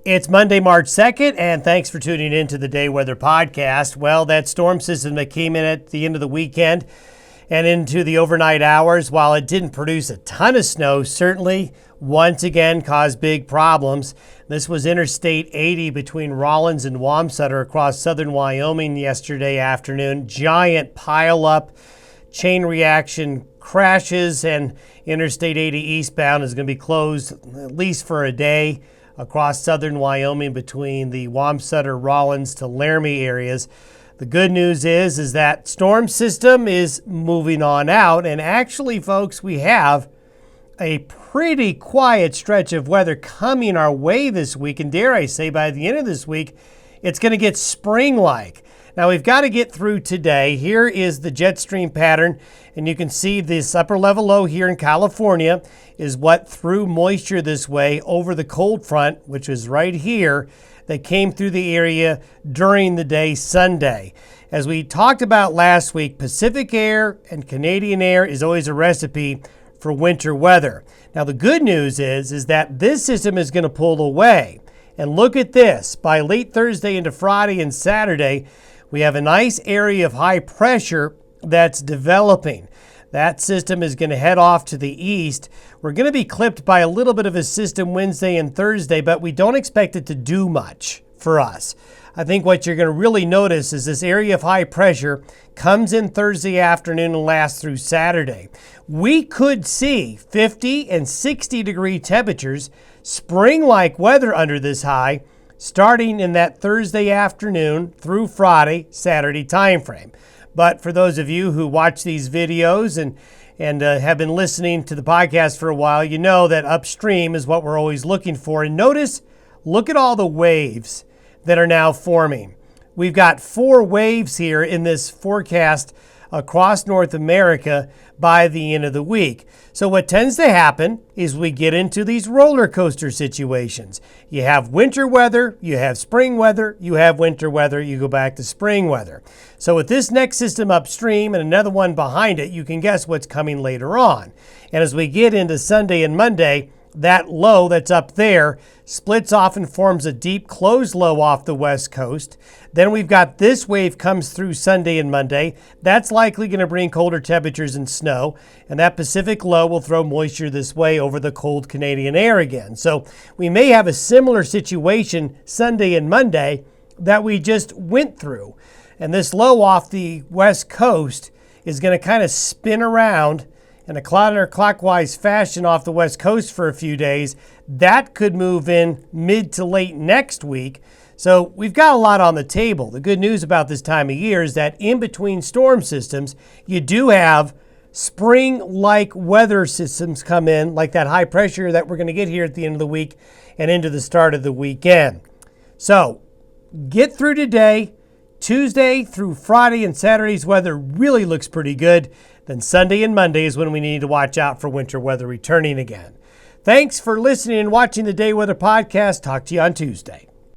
It's Monday, March 2nd, and thanks for tuning in to the Day Weather Podcast. Well, that storm system that came in at the end of the weekend and into the overnight hours, while it didn't produce a ton of snow, certainly once again caused big problems. This was Interstate 80 between Rollins and Wamsutter across southern Wyoming yesterday afternoon. Giant pile-up, chain reaction crashes, and Interstate 80 eastbound is going to be closed at least for a day across southern Wyoming between the Wamsutter, Rollins to Laramie areas. The good news is that storm system is moving on out, and actually, folks, we have a pretty quiet stretch of weather coming our way this week, and dare I say, by the end of this week, it's going to get spring-like. Now, we've got to get through today. Here is the jet stream pattern, and you can see this upper level low here in California is what threw moisture this way over the cold front, which is right here, that came through the area during the day Sunday. As we talked about last week, Pacific air and Canadian air is always a recipe for winter weather. Now, the good news is that this system is going to pull away. And look at this. By late Thursday into Friday and Saturday, we have a nice area of high pressure that's developing. That system is going to head off to the east. We're going to be clipped by a little bit of a system Wednesday and Thursday, but we don't expect it to do much for us. I think what you're going to really notice is this area of high pressure comes in Thursday afternoon and lasts through Saturday. We could see 50 and 60 degree temperatures, spring-like weather under this high, starting in that Thursday afternoon through Friday, Saturday timeframe. But for those of you who watch these videos and have been listening to the podcast for a while, you know that upstream is what we're always looking for. And notice, look at all the waves that are now forming. We've got 4 waves here in this forecast across North America by the end of the week. So what tends to happen is we get into these roller coaster situations. You have winter weather, you have spring weather, you have winter weather, you go back to spring weather. So with this next system upstream and another one behind it, you can guess what's coming later on. And as we get into Sunday and Monday, that low that's up there splits off and forms a deep closed low off the west coast. Then we've got this wave comes through Sunday and Monday. That's likely going to bring colder temperatures and snow. And that Pacific low will throw moisture this way over the cold Canadian air again. So we may have a similar situation Sunday and Monday that we just went through. And this low off the west coast is going to kind of spin around in a counterclockwise fashion off the west coast for a few days. That could move in mid to late next week. So we've got a lot on the table. The good news about this time of year is that in between storm systems, you do have spring-like weather systems come in, like that high pressure that we're going to get here at the end of the week and into the start of the weekend. So get through today. Tuesday through Friday and Saturday's weather really looks pretty good. Then Sunday and Monday is when we need to watch out for winter weather returning again. Thanks for listening and watching the Day Weather Podcast. Talk to you on Tuesday.